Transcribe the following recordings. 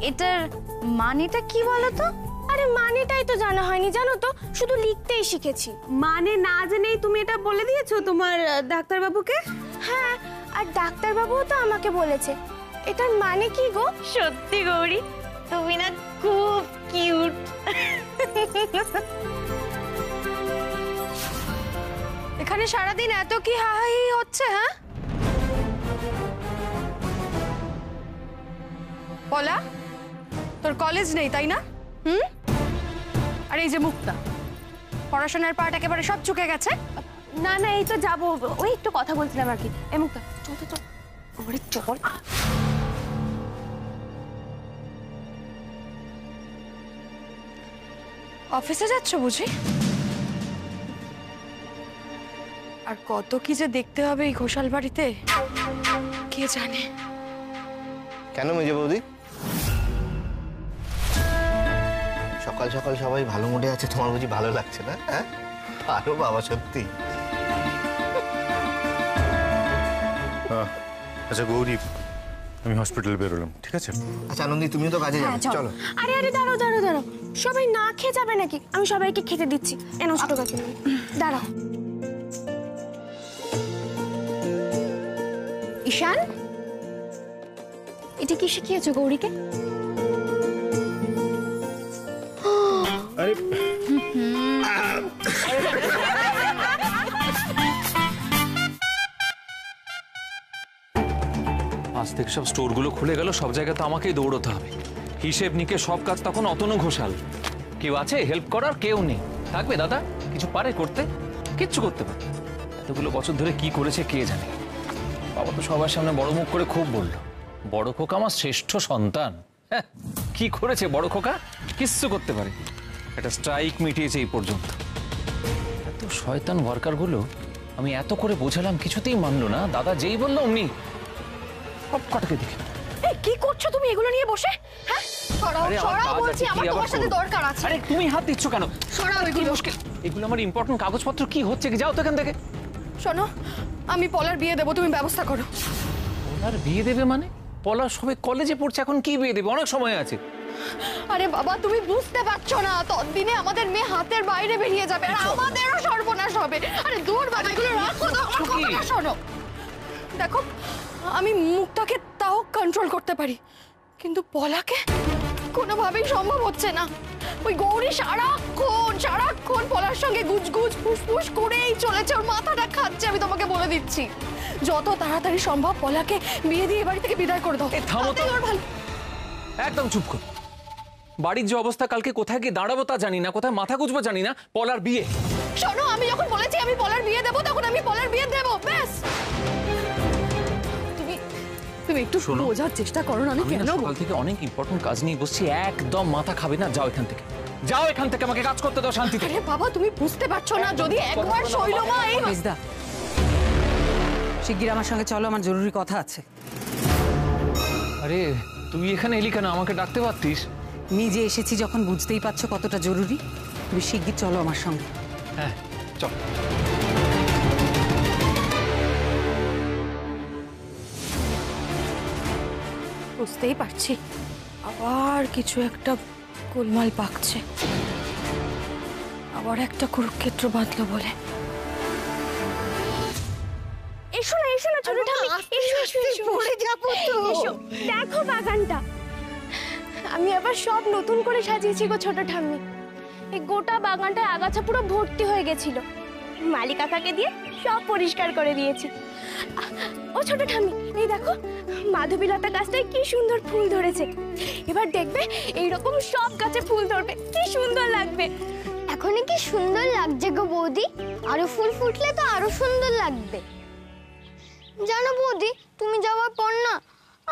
এটার মানেটা কি বলো তো? আরে মানেটাই তো জানা হয়নি, জানো তো, শুধু লিখতেই শিখেছি। মানে না জেনেই তুমি এটা বলে দিয়েছো তোমার ডাক্তারবাবুকে? হ্যাঁ, আর ডাক্তারবাবুও তো আমাকে বলেছে। এটার মানে কি গো? সত্যি গৌরী, তুমি না খুব কিউট। এখানে সারাদিন এত কি হাহাহি হচ্ছে? হ্যাঁ বলা, তোর কলেজ নেই তাই না? আর এই যে মুক্তা, পড়াশোনার পার্ট একেবারে সব চুকে গেছে। না না, এই তো যাবো, ওই একটু কথা বলছিলাম আর কি। এই মুক্তা, চল তো চল। ওরে চল। অফিসে যাচ্ছ বুঝি? আর কত কি যে দেখতে হবে এই ঘোষাল বাড়িতে, কে জানে। কেন মেজে বৌদি, সকাল সকাল সবাই ভালো মুডে আছে, তোমার বুঝি ভালো লাগছে না? হ্যাঁ আরো বাবা সত্যি। আচ্ছা গৌরী, আমি হসপিটালে বেরোলাম, ঠিক আছে? আচ্ছা আনন্দি, তুমিও তো কাজে যাবে, চলো। আরে আরে দাঁড়াও দাঁড়াও দাঁড়াও, সবাই না খেয়ে যাবে নাকি? আমি সবাইকে খেতে দিচ্ছি। এনো ছোট কাকি, দাঁড়াও। ঈশান, এটা কি শিখিয়েছো গৌরীকে? আরে আজ থেকে সব স্টোরগুলো খুলে গেল, সব জায়গায় তো আমাকেই দৌড়তে হবে। হিসেব নিকে সব কাজ তখন অতনু ঘোষাল। কেউ আছে হেল্প করার? কেউ নেই। থাকবে দাদা কিছু পারে করতে? কিচ্ছু করতে পারে। এতগুলো বছর ধরে কি করেছে কে জানে। বাবা তো সবার সামনে বড় মুখ করে খুব বলল, বড় খোকা আমার শ্রেষ্ঠ সন্তান। হ্যাঁ, কি করেছে বড় খোকা? কিচ্ছু করতে পারে। একটা স্ট্রাইক মিটিয়েছে এই পর্যন্ত। এত শয়তান ওয়ার্কারগুলো, আমি এত করে বোঝালাম কিছুতেই মানলো না। দাদা যেই বললো অমনি সব কটাকে দেখে। এই কি করছো তুমি এগুলো নিয়ে বসে? হ্যাঁ সরাও আরে আমার সরাও কাজ বলছি, আছে, কি আমার আবার তোমার সাথে করবো? দরকার আছে। আরে তুমি হাত দিচ্ছ কেন? সরাও কি এগুলো। মুশকিল? এগুলো আমার ইম্পর্টেন্ট কাগজপত্র। কি হচ্ছে কি? যাও তো এখান থেকে। শোনো, আমি পলার বিয়ে দেবো, তুমি ব্যবস্থা করো। পলার বিয়ে দেবে মানে? পলা সবে কলেজে পড়ছে, এখন কি বিয়ে দেবে? অনেক সময় আছে। আরে বাবা, তুমি বুঝতে পারছো না, ততদিনে আমাদের মেয়ে হাতের বাইরে বেরিয়ে যাবে আর আমাদেরও সর্বনাশ হবে। আরে দূর বাবা, এগুলো রাখো তো, আমার কথাটা শোনো। দেখো, আমি মুখটাকে তাও কন্ট্রোল করতে পারি, কিন্তু পলাকে কোনোভাবেই সম্ভব হচ্ছে না। ওই গৌরী সারাক্ষণ পলার সঙ্গে গুজগুজ ফুসফুস করেই চলেছে, ওর মাথাটা খাচ্ছে। আমি তোমাকে বলে দিচ্ছি, যত তাড়াতাড়ি সম্ভব পলাকে বিয়ে দিয়ে বাড়ি থেকে বিদায় করে দাও। থামো তো। ওর ভালো। একদম চুপ কর। বাড়ির যে অবস্থা, কালকে কোথায় গিয়ে দাঁড়াবো তা জানি না, কোথায় মাথা গুজবো জানি না। পলার বিয়ে? শোনো, আমি যখন বলেছি আমি পলার বিয়ে দেবো, তখন আমি পলার বিয়ে দেবো, ব্যাস। তুমি একটু বোঝার চেষ্টা করো না। আমি কেন সকাল থেকে অনেক ইম্পর্টেন্ট কাজ নিয়ে বসছি, একদম মাথা খাবে না। যাও এখান থেকে, যাও এখান থেকে, আমাকে কাজ করতে দাও শান্তিতে। আরে বাবা, তুমি বুঝতে পারছো না, যদি একবার শৈলমা এই মেজদা, শিগগির আমার সঙ্গে চলো, আমার জরুরি কথা আছে। আরে তুই এখানে এলি কেন? আমাকে ডাকতে পারতিস। নিজে এসেছি যখন, বুঝতেই পারছো কতটা জরুরি। তুমি শিগগির চলো আমার সঙ্গে। হ্যাঁ চল। বুঝতেই পারছি, আবার কিছু একটা গোলমাল পাকছে, আবার একটা কুরুক্ষেত্র বাঁধলো বলে। এসো না এসো না ছোট ঠাম্মি, এসো এসো এসো, পড়ে যাবো তো। এসো, দেখো বাগানটা আমি আবার সব নতুন করে সাজিয়েছি গো ছোট ঠাম্মি। এই গোটা বাগানটায় আগাছা পুরো ভর্তি হয়ে গেছিল, মালি কাকাকে দিয়ে সব পরিষ্কার করে দিয়েছি। ও ছোট ঠাম্মি, এই দেখো মাধবীলতা গাছটায় কি সুন্দর ফুল ধরেছে। এবার দেখবে এইরকম সব গাছে ফুল ধরবে, কি সুন্দর লাগবে। এখনই কি সুন্দর লাগছে গো বৌদি, আরো ফুল ফুটলে তো আরো সুন্দর লাগবে। জানো বৌদি, তুমি যাওয়ার পর না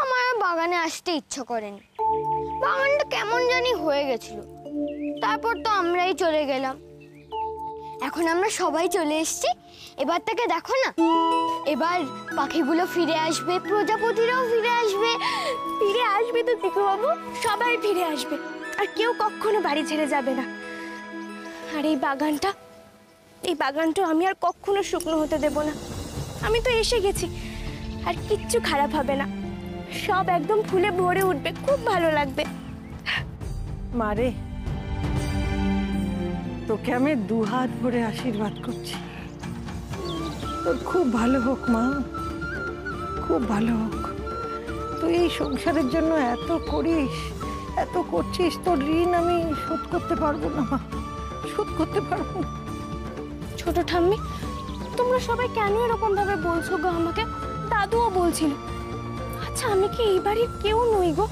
আমার আর বাগানে আসতে ইচ্ছা করেনি। বাগানটা কেমন জানি হয়ে গেছিল, তারপর তো আমরাই চলে গেলাম। এখন আমরা সবাই চলে এসেছি, এবার তাকে দেখো না, এবার পাখিগুলো ফিরে আসবে, প্রজাপতিরাও ফিরে আসবে। ফিরে আসবে তো দেখো বাবু, সবাই ফিরে আসবে, আর কেউ কখনো বাড়ি ছেড়ে যাবে না। আর এই বাগানটা আমি আর কখনো শুকনো হতে দেব না। আমি তো এসে গেছি, আর কিচ্ছু খারাপ হবে না। সব একদম ফুলে ভরে উঠবে, খুব ভালো লাগবে। মারে, তোকে আমি দুহাত ভরে আশীর্বাদ করছি। তোর খুব ভালো হোক মা, খুব ভালো হোক। তুই এই সংসারের জন্য এত করিস, এত করছিস, তোর ঋণ আমি শোধ করতে পারবো না মা, শোধ করতে পারবো না। ছোট ঠাম্মি, তোমরা সবাই কেন এরকম ভাবে বলছো গো আমাকে? দাদুও বলছিল। আচ্ছা, আমি কি এই বাড়ির কেউ নই গো?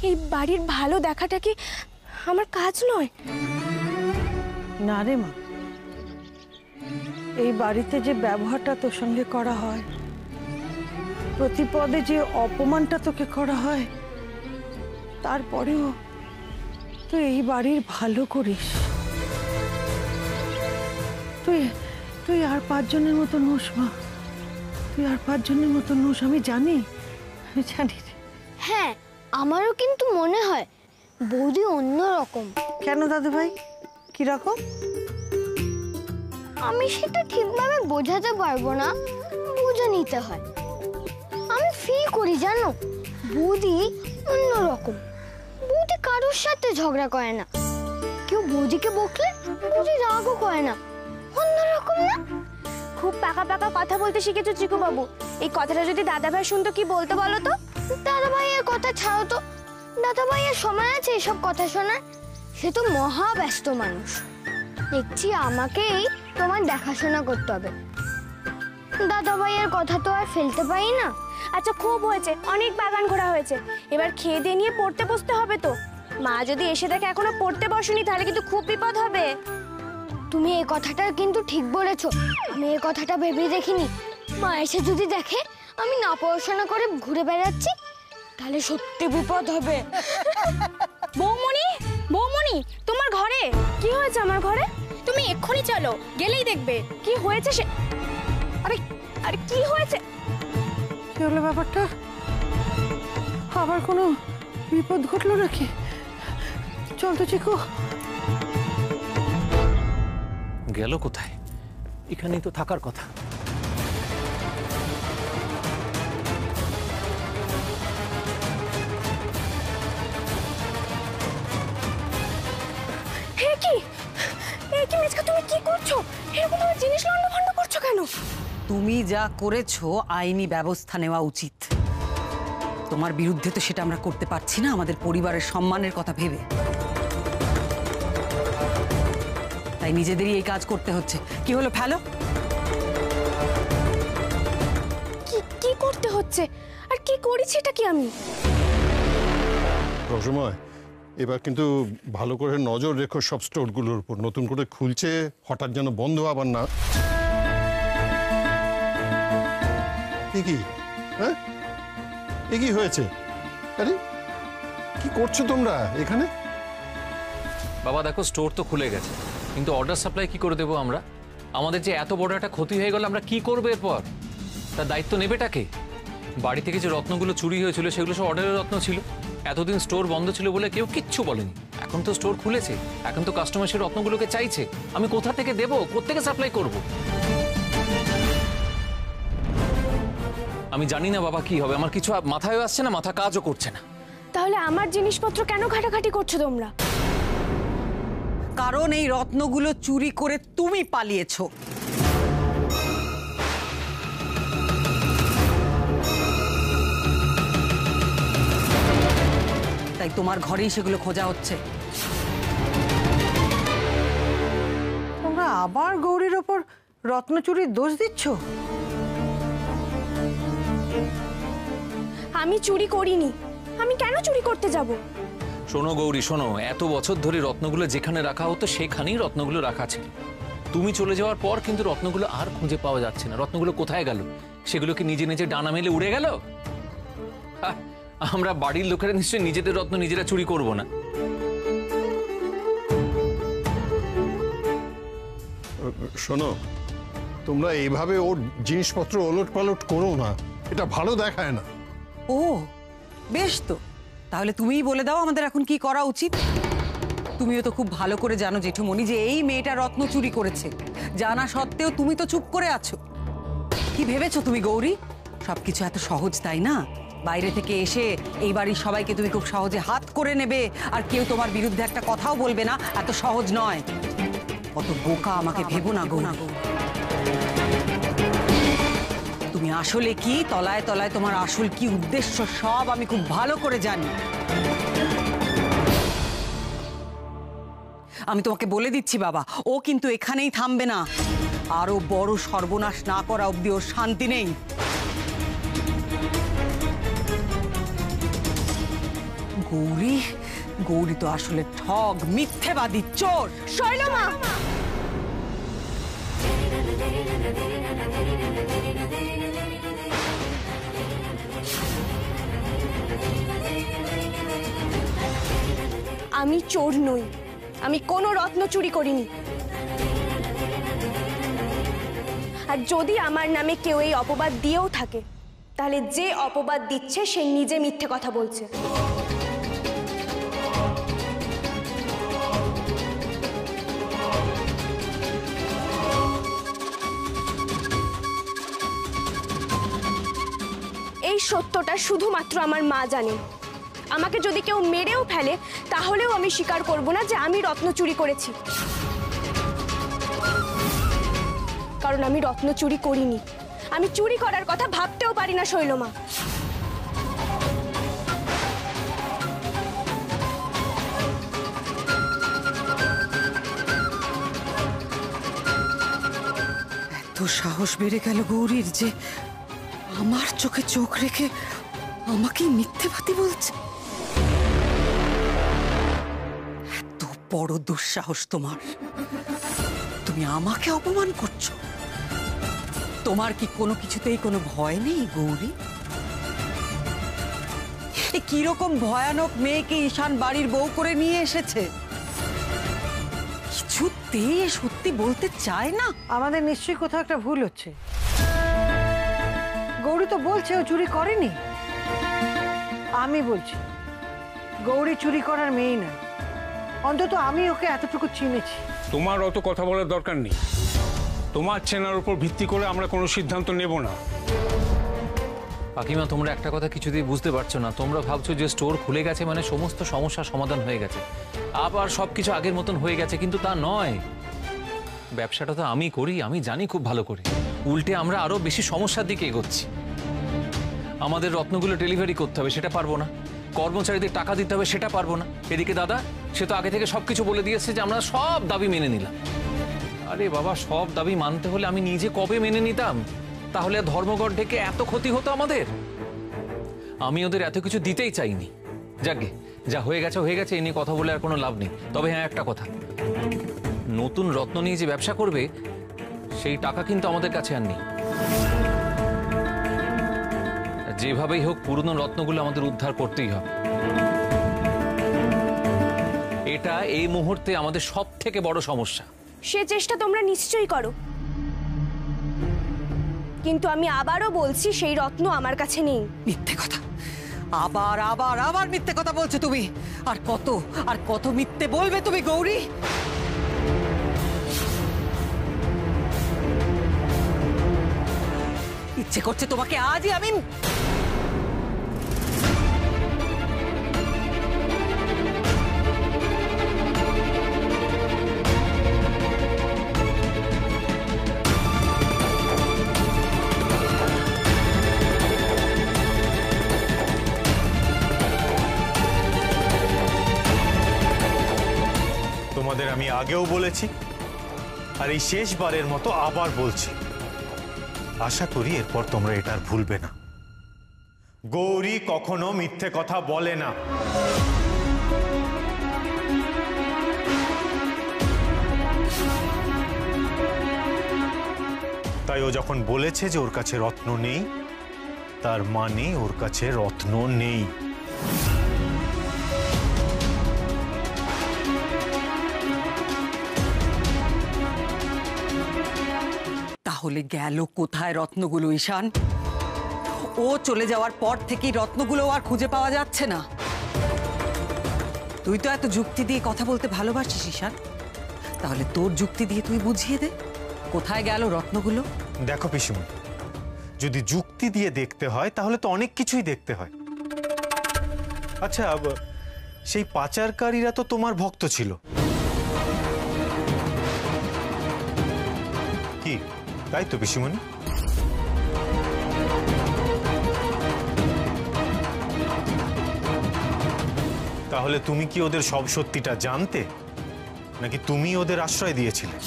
এই বাড়ির ভালো দেখাটা কি আমার কাজ নয়? না রে মা, এই বাড়িতে যে ব্যবহারটা তোর সঙ্গে করা হয়, প্রতি পদে যে অপমানটা তোকে করা হয়, তারপরেও তুই এই বাড়ির ভালো করিস। তুই তুই আর 5 জনের মতো নোস মা, তুই আর 5 জনের মতো নোস, আমি জানি, আমি জানি রে। হ্যাঁ, আমারও কিন্তু মনে হয় বৌদি অন্যরকম। কেন দাদু ভাই, কিরকম? আমি সেটা ঠিকভাবে বোঝাতে পারবো না, বুঝে নিতে হয়। আমি ফিল করি জানো, বৌদি অন্যরকম। বৌদি কারোর সাথে ঝগড়া করে না, কেউ বৌদিকে বকলে বৌদি রাগও করে না। অন্যরকম না? খুব পাকা পাকা কথা বলতে শিখেছো চিকু বাবু। এই কথাটা যদি দাদা ভাই শুনতো কি বলতো বলো তো? দাদা ভাইয়ের কথা ছাড়ো তো, দাদা ভাইয়ের সময় আছে এসব কথা শোনার? সে তো মহা ব্যস্ত মানুষ। দেখছি আমাকেই তোমার দেখাশোনা করতে হবে। দাদা ভাইয়ের কথা তো আর ফেলতে পারি না। আচ্ছা, খুব হয়েছে, অনেক বাগান ঘোরা হয়েছে, এবার খেয়ে দিয়ে নিয়ে পড়তে বসতে হবে তো। মা যদি এসে দেখে এখনো পড়তে বসনি, তাহলে কিন্তু খুব বিপদ হবে। তুমি এই কথাটা কিন্তু ঠিক বলেছো, আমি এই কথাটা ভেবে দেখিনি। মা এসে যদি দেখে আমি না পড়াশোনা করে ঘুরে বেড়াচ্ছি, তাহলে সত্যি বিপদ হবে। বৌমণি, বৌমণি, তোমার ঘরে কি হয়েছে? আমার ঘরে তুমি এক্ষুনি চলো, গেলেই দেখবে কি হয়েছে। সে আরে আরে কি হয়েছে? কি হলো ব্যাপারটা? আবার কোনো বিপদ ঘটলো নাকি? চল তো চিকু। গেল কোথায়? এখানেই তো থাকার কথা। হে কি, এ কি মিচকা, তুমি কি করছো? এরকম ভাবে জিনিস লন্ডভন্ড করছো কেন? তুমি যা করেছো আইনি ব্যবস্থা নেওয়া উচিত। তোমার বিরুদ্ধে তো সেটা আমরা করতে পারছি না, আমাদের পরিবারের সম্মানের কথা ভেবে। তাই নিজেদেরই এই কাজ করতে হচ্ছে। কি হলো, ফেলো। কি করতে হচ্ছে আর কি করেছি এটা কি আমি? রসময়, এবার কিন্তু ভালো করে নজর রেখো সব স্টোরগুলোর উপর। নতুন করে খুলছে, হঠাৎ যেন বন্ধ আবার না। কি হ্যাঁ, কি হয়েছে? আরে কি করছো তোমরা এখানে? বাবা দেখো, স্টোর তো খুলে গেছে, কিন্তু অর্ডার সাপ্লাই কি করে দেবো আমরা? আমাদের যে এত বড় একটা ক্ষতি হয়ে গেল, আমরা কি করবো এরপর? তার দায়িত্ব নেবেটাকে? বাড়ি থেকে যে রত্নগুলো চুরি হয়েছিল সেগুলো সব অর্ডারের রত্ন ছিল। এতদিন স্টোর বন্ধ ছিল বলে কেউ কিচ্ছু বলেনি। এখন তো স্টোর খুলেছে, এখন তো কাস্টমার সেই রত্নগুলোকে চাইছে। আমি কোথা থেকে দেবো, কোত্থেকে সাপ্লাই করব? আমি জানি না বাবা কি হবে, আমার কিছু মাথায় আসছে না, মাথা কাজও করছে না। তাহলে আমার জিনিসপত্র কেন ঘাটাঘাটি করছো তোমরা? কারণ এই রত্নগুলো চুরি করে তুমি পালিয়েছো। তাই তোমার ঘরেই সেগুলো খোঁজা হচ্ছে। তোমরা আবার গৌরীর ওপর রত্ন চুরির দোষ দিচ্ছ? আমি চুরি করিনি, আমি কেন চুরি করতে যাব? শোনো গৌরী, শোনো, এত বছর ধরে রত্নগুলো যেখানে রাখা হতো সেখানেই রত্নগুলো রাখা ছিল। তুমি চলে যাওয়ার পর কিন্তু রত্নগুলো আর খুঁজে পাওয়া যাচ্ছে না। রত্নগুলো কোথায় গেল? সেগুলো কি নিজে নিজে ডানা মেলে উড়ে গেল? আমরা বাড়ির লোকেরা নিশ্চয়ই নিজেদের রত্ন নিজেরা চুরি করব না। শোনো, তোমরা এইভাবে ওর জিনিসপত্র ওলট পালট করো না, এটা ভালো দেখায় না। ও বেশ, তো তাহলে তুমিই বলে দাও আমাদের এখন কি করা উচিত। তুমিও তো খুব ভালো করে জানো জেঠুমণি যে এই মেয়েটা রত্ন চুরি করেছে। জানা সত্ত্বেও তুমি তো চুপ করে আছো। কি ভেবেছো তুমি গৌরী? সবকিছু এত সহজ তাই না? বাইরে থেকে এসে এই বাড়ির সবাইকে তুমি খুব সহজে হাত করে নেবে আর কেউ তোমার বিরুদ্ধে একটা কথাও বলবে না, এত সহজ নয়। কত বোকা আমাকে ভেবো না গো। তুমি আসলে কি, তলায় তলায় তোমার আসল কি উদ্দেশ্য সব আমি খুব ভালো করে জানি। আমি তোমাকে বলে দিচ্ছি বাবা, ও কিন্তু এখানেই থামবে না। আরো বড় সর্বনাশ না করা অবধি ওর শান্তি নেই। গৌরী, গৌরী তো আসলে ঠগ, মিথ্যেবাদী, চোর। শৈলমা, আমি চোর নই, আমি কোনো রত্ন চুরি করিনি। আর যদি আমার নামে কেউ এই অপবাদ দিয়েও থাকে, তাহলে যে অপবাদ দিচ্ছে সে নিজে মিথ্যে কথা বলছে। এই সত্যটা শুধুমাত্র আমার মা জানে। আমাকে যদি কেউ মেরেও ফেলে তাহলেও আমি স্বীকার করব না যে আমি রত্ন চুরি করেছি, কারণ আমি রত্ন চুরি করিনি। আমি চুরি করার কথা ভাবতেও পারি না শৈলমা। এত সাহস বেড়ে গেল গৌরীর যে আমার চোখে চোখ রেখে আমাকে মিথ্যেবাদী বলছে। এত বড় দুঃসাহস তোমার! তুমি আমাকে অপমান করছো? তোমার কি কোনো কিছুতেই কোনো ভয় নেই গৌরী? এ কিরকম ভয়ানক মেয়েকে ঈশান বাড়ির বউ করে নিয়ে এসেছে, কিছুতেই সত্যি বলতে চায় না। আমাদের নিশ্চয়ই কোথাও একটা ভুল হচ্ছে। গৌরী তো বলছে ও চুরি করেনি। আমি বলছি গৌরী চুরি করার মেয়ে না, অন্তত আমি ওকে এতটুকু চিনেছি। তোমার অত কথা বলার দরকার নেই। তোমার চেনার উপর ভিত্তি করে আমরা কোনো সিদ্ধান্ত নেব না। কাকিমা, তোমরা একটা কথা কিছুতেই বুঝতে পারছো না। তোমরা ভাবছো যে স্টোর খুলে গেছে মানে সমস্ত সমস্যার সমাধান হয়ে গেছে, আবার সবকিছু আগের মতন হয়ে গেছে, কিন্তু তা নয়। ব্যবসাটা তো আমি করি, আমি জানি খুব ভালো করে। উল্টে আমরা আরো বেশি সমস্যার দিকে এগোচ্ছি। আমাদের রত্নগুলো ডেলিভারি করতে হবে, সেটা পারবো না। কর্মচারীদের টাকা দিতে হবে, সেটা পারবো না। এদিকে দাদা, সে তো আগে থেকে সবকিছু বলে দিয়েছে যে আমরা সব দাবি মেনে নিলাম। আরে বাবা, সব দাবি মানতে হলে আমি নিজে কবে মেনে নিতাম? তাহলে ধর্মঘট ডেকে এত ক্ষতি হতো আমাদের? আমি ওদের এত কিছু দিতেই চাইনি। যাকে যা হয়ে গেছে হয়ে গেছে, এ নিয়ে কথা বলে আর কোনো লাভ নেই। তবে হ্যাঁ, একটা কথা, নতুন রত্ন নিয়ে যে ব্যবসা করবে সেই টাকা কিন্তু আমাদের কাছে আর নেই। যেভাবেই হোক পুরনো রত্নগুলো আমাদের উদ্ধার করতেই হবে। এটা এই মুহূর্তে আমাদের সব থেকে বড় সমস্যা। সে চেষ্টা তোমরা নিশ্চয়ই করো, কিন্তু আমি আবারও বলছি সেই রত্ন আমার কাছে নেই। মিথ্যে কথা, আবার আবার আবার মিথ্যে কথা বলছো তুমি। আর কত মিথ্যে বলবে তুমি গৌরী? ইচ্ছে করছে তোমাকে আজই আমি তোমাদের আমি আগেও বলেছি, আর এই শেষবারের মতো আবার বলছি। আশা করি এরপর তোমরা এটা আর ভুলবে না। গৌরী কখনো মিথ্যে কথা বলে না। তাই ও যখন বলেছে যে ওর কাছে রত্ন নেই, তার মানে ওর কাছে রত্ন নেই। তাহলে গেল কোথায় রত্নগুলো ঈশান? ও চলে যাওয়ার পর থেকেই রত্নগুলো আর খুঁজে পাওয়া যাচ্ছে না। তুই তো এত যুক্তি দিয়ে কথা বলতে ভালোবাসিস ঈশান, তাহলে তোর যুক্তি দিয়ে তুই বুঝিয়ে দে কোথায় গেল রত্নগুলো। দেখো পিসিমণি, যদি যুক্তি দিয়ে দেখতে হয় তাহলে তো অনেক কিছুই দেখতে হয়। আচ্ছা, সেই পাচারকারীরা তো তোমার ভক্ত ছিল, কি তাই তো পিসিমণি? তাহলে তুমি কি ওদের সব সত্যিটা জানতে, নাকি তুমি ওদের আশ্রয় দিয়েছিলে?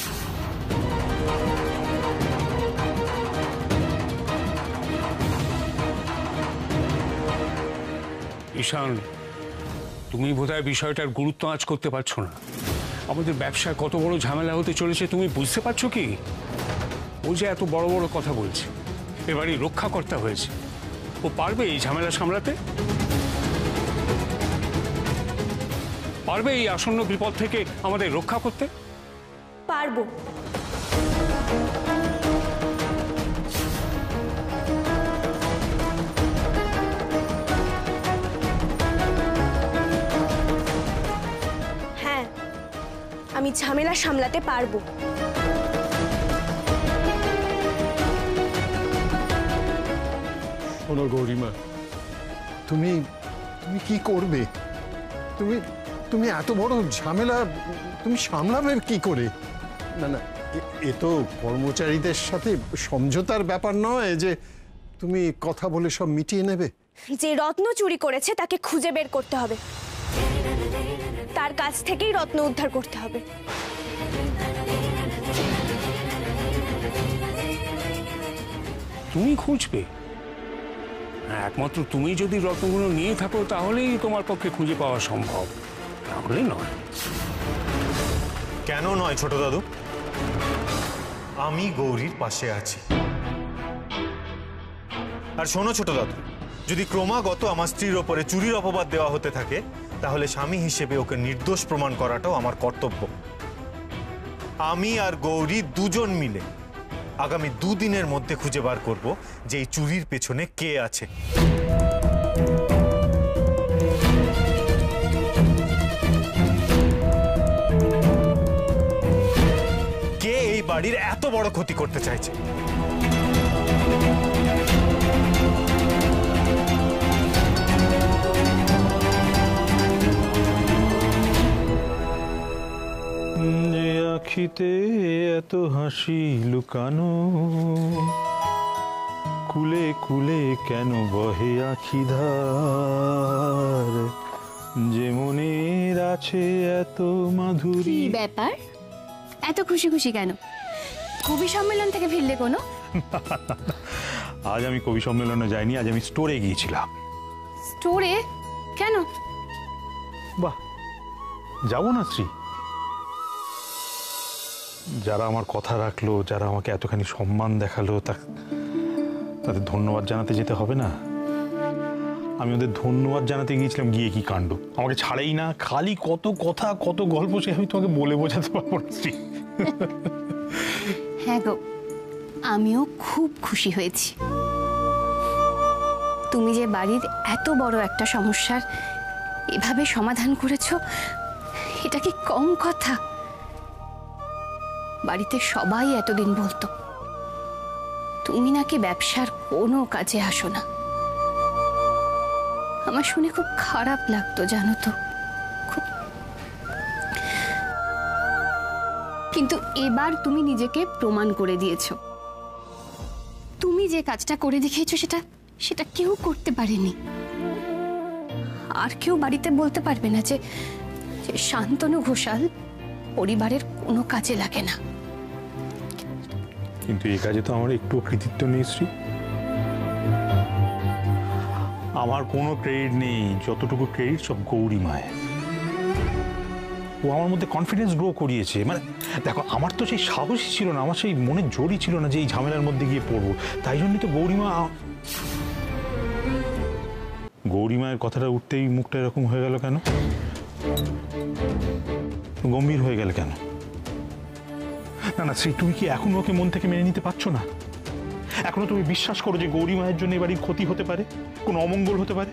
ঈশান, তুমি বোধহয় বিষয়টার গুরুত্ব আঁচ করতে পারছো না। আমাদের ব্যবসায় কত বড় ঝামেলা হতে চলেছে তুমি বুঝতে পারছো কি? ও যে এত বড় বড় কথা বলছে, এবারই রক্ষাকর্তা হয়েছে, ও পারবে এই ঝামেলা সামলাতে? পারবে এই আসন্ন বিপদ থেকে আমাদের রক্ষা করতে? পারবো। হ্যাঁ, আমি ঝামেলা সামলাতে পারবো। শোনো গৌরীমা, তুমি তুমি কি করবে? তুমি তুমি এত বড় ঝামেলা তুমি সামলাবে কি করে? না না, এ তো কর্মচারীদের সাথে সমঝোতার ব্যাপার নয় যে তুমি কথা বলে সব মিটিয়ে নেবে। যে রত্ন চুরি করেছে তাকে খুঁজে বের করতে হবে, তার কাছ থেকেই রত্ন উদ্ধার করতে হবে। তুমি খুঁজবে? একমাত্র তুমি যদি রত্নগুলো নিয়ে থাকো তাহলেই তোমার পক্ষে খুঁজে পাওয়া সম্ভব, তাহলে নয়। কেন নয় ছোট দাদু? আমি গৌরীর পাশে আছি। আর শোনো ছোট দাদু, যদি ক্রমাগত আমার স্ত্রীর ওপরে চুরির অপবাদ দেওয়া হতে থাকে, তাহলে স্বামী হিসেবে ওকে নির্দোষ প্রমাণ করাটাও আমার কর্তব্য। আমি আর গৌরী দুজন মিলে আগামী 2 দিনের মধ্যে খুঁজে বার করব যে এই চুরির পেছনে কে আছে। কে এই বাড়ির এত বড় ক্ষতি করতে চাইছে? যে আখিতে এত হাসি লুকানো, কুলে কুলে কেন বহে আখি ধার, যে মনের আছে এত মাধুরী। কি ব্যাপার, এত খুশি খুশি কেন? কবি সম্মেলন থেকে ফিরলে কোনো? আজ আমি কবি সম্মেলনে যাইনি, আজ আমি স্টোরে গিয়েছিলাম। স্টোরে? কেন? বাহ, যাবো না শ্রী? যারা আমার কথা রাখলো, যারা আমাকে এতখানি সম্মান দেখালো, তাদের ধন্যবাদ জানাতে যেতে হবে না? আমি ওদের ধন্যবাদ জানাতে গিয়েছিলাম, গিয়ে কি কাণ্ড! আমাকে ছাড়েই না, খালি কত কথা কত গল্প, সে আমি তোমাকে বলে বোঝাতে পারবো না শ্রী। হ্যাঁ গো, আমিও খুব খুশি হয়েছি। তুমি যে বাড়ির এত বড় একটা সমস্যার এভাবে সমাধান করেছো, এটা কি কম কথা? বাড়িতে সবাই এতদিন বলতো তুমি নাকি ব্যবসার কোনো কাজে আসো না। আমার শুনে খুব খারাপ লাগতো, জানো তো, খুব। কিন্তু এবার তুমি নিজেকে প্রমাণ করে দিয়েছো। তুমি যে কাজটা করে দেখিয়েছো সেটা কেউ করতে পারেনি। আর কেউ বাড়িতে বলতে পারবে না যে শান্তনু ঘোষাল পরিবারের কোনো কাজে লাগে না। কিন্তু এই কাজে তো আমার একটু কৃতিত্ব নেই শ্রী। আমার কোনো ক্রেডিট নেই, যতটুকু ক্রেডিট সব গৌরী মায়ের। ও আমার মধ্যে কনফিডেন্স গ্রো করিয়েছে। মানে দেখো, আমার তো সেই সাহসই ছিল না, আমার সেই মনের জোরই ছিল না যে এই ঝামেলার মধ্যে গিয়ে পড়বো। তাই জন্যই তো গৌরী মায়ের কথাটা উঠতেই মুখটা এরকম হয়ে গেল কেন? গম্ভীর হয়ে গেল কেন? না না শ্রী, তুমি কি এখনো ওকে মন থেকে মেনে নিতে পারছো না? এখনো তুমি বিশ্বাস করো যে গৌরী মায়ের জন্য এবারই ক্ষতি হতে পারে, কোনো অমঙ্গল হতে পারে?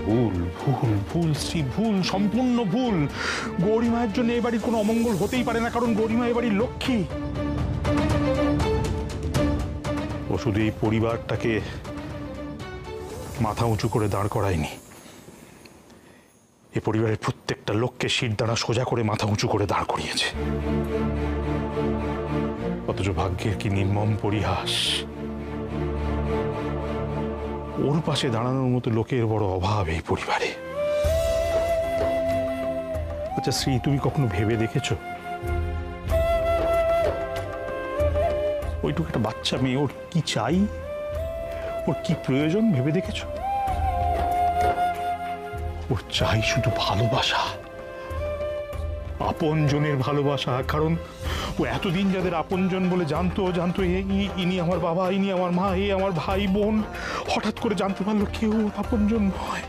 ভুল ভুল ভুল শ্রী, ভুল, সম্পূর্ণ ভুল। গৌরী মায়ের জন্য এ বাড়ির কোনো অমঙ্গল হতেই পারে না, কারণ গৌরী মা এ বাড়ির লক্ষ্মী। ও শুধু এই পরিবারটাকে মাথা উঁচু করে দাঁড় করায়নি, এ পরিবারের প্রত্যেকটা লোককে শিরদাঁড়া সোজা করে মাথা উঁচু করে দাঁড় করিয়েছে। অথচ ভাগ্যের কি নির্মম পরিহাস, ওর পাশে দাঁড়ানোর মতো লোকের বড় অভাব এই পরিবারে। আচ্ছা শ্রী, তুমি কখনো ভেবে দেখেছো ওইটুকু একটা বাচ্চা মেয়ে ওর কি চাই, ওর কি প্রয়োজন ভেবে দেখেছো? ওর চাই শুধু ভালোবাসা, আপনজনের ভালোবাসা। কারণ ও এতদিন যাদের আপনজন বলে জানতো ইনি আমার বাবা, ইনি আমার মা, এ আমার ভাই বোন, হঠাৎ করে জানতে পারলো কেউ আপনজন নয়।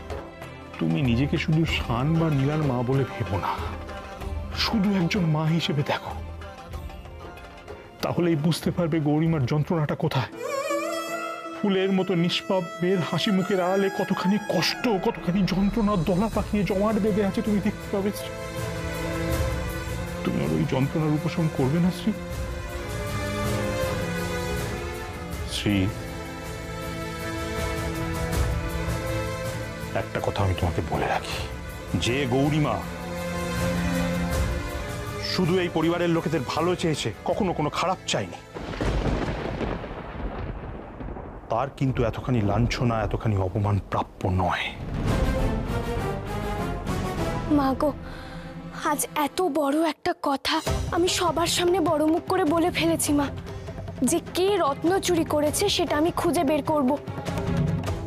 তুমি নিজেকে শুধু শান বা নীলার মা বলে ভেবো না, শুধু একজন মা হিসেবে দেখো, তাহলেই বুঝতে পারবে গৌরীমার যন্ত্রণাটা কোথায়। ফুলের মতো নিষ্পাপ মেয়ের হাসি মুখের আড়ালে কতখানি কষ্ট, কতখানি যন্ত্রণা দলা পাকিয়ে জমাট বেঁধে আছে তুমি দেখতে পাবে। তুমি আর ওই যন্ত্রণার উপশম করবে না শ্রী? শ্রী, একটা কথা আমি তোমাকে বলে রাখি, যে গৌরীমা শুধু এই পরিবারের লোকেদের ভালো চেয়েছে, কখনো কোনো খারাপ চায়নি, তার কিন্তু এতখানি লাঞ্ছনা, এতখানি অপমান প্রাপ্য নয়। মা গো, আজ এত বড় একটা কথা আমি সবার সামনে বড় মুখ করে বলে ফেলেছি মা, যে কে রত্ন চুরি করেছে সেটা আমি খুঁজে বের করব।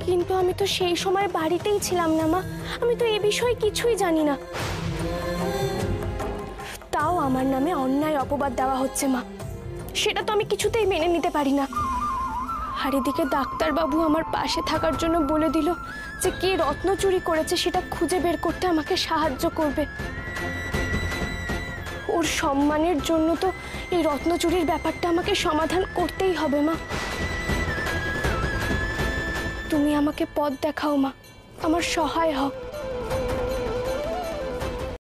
কিন্তু আমি তো সেই সময় বাড়িতেই ছিলাম না মা, আমি তো এ বিষয়ে কিছুই জানি না। তাও আমার নামে অন্যায় অপবাদ দেওয়া হচ্ছে মা, সেটা তো আমি কিছুতেই মেনে নিতে পারি না। আর এদিকে ডাক্তারবাবু আমার পাশে থাকার জন্য বলে দিল যে কে রত্ন চুরি করেছে সেটা খুঁজে বের করতে আমাকে সাহায্য করবে। ওর সম্মানের জন্য তো এই রত্ন চুরির ব্যাপারটা আমাকে সমাধান করতেই হবে মা। তুমি আমাকে পথ দেখাও মা, আমার সহায় হও।